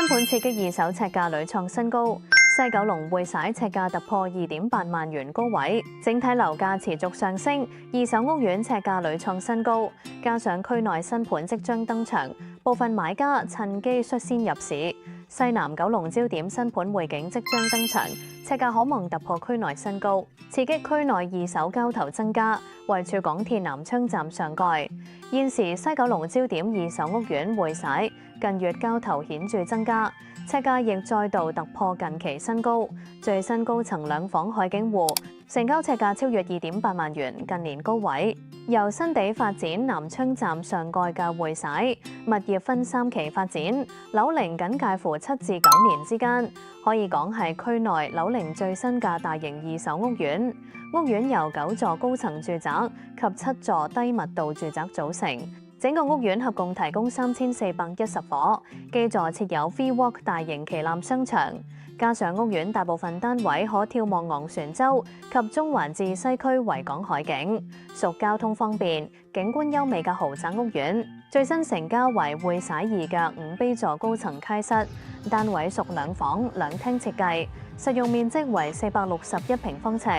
新盤刺激二手呎價屢創新高，西九龍匯璽呎價突破2.8萬元高位，整體樓價持續上升，二手屋苑呎價屢創新高，加上區內新盤即將登場，部分買家趁機率先入市。西南九龍焦點新盤匯景即將登場，呎價可望突破區內新高，刺激區內二手交投增加，位處港鐵南昌站上蓋。現時西九龍焦點二手屋苑匯璽近月交投顯著增加，呎價亦再度突破近期新高，最新高層兩房海景戶成交呎價超越2.8萬元，近年高位。由新地發展南昌站上蓋嘅匯璽物業分3期發展，樓齡僅介乎7至9年之間，可以講係區內樓齡最新嘅大型二手屋苑。屋苑由9座高層住宅及7座低密度住宅組成，整個屋苑合共提供3410伙，基座設有 V-Walk 大型旗艦商場。加上屋苑大部分單位可眺望昂船洲及中環至西區維港海景，屬交通方便、景觀優美嘅豪宅屋苑。最新成交為匯璽2嘅5 B 座高層溪室，單位屬2房2廳設計，實用面積為461平方尺，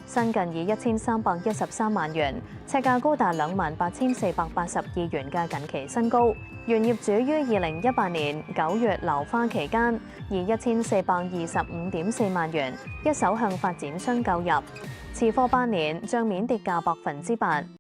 新近以1313萬元，呎價高達28,482元嘅近期新高。原業主於2018年9月樓花期間，以1425.4萬元一手向發展商購入，持貨8年，帳面跌價8%。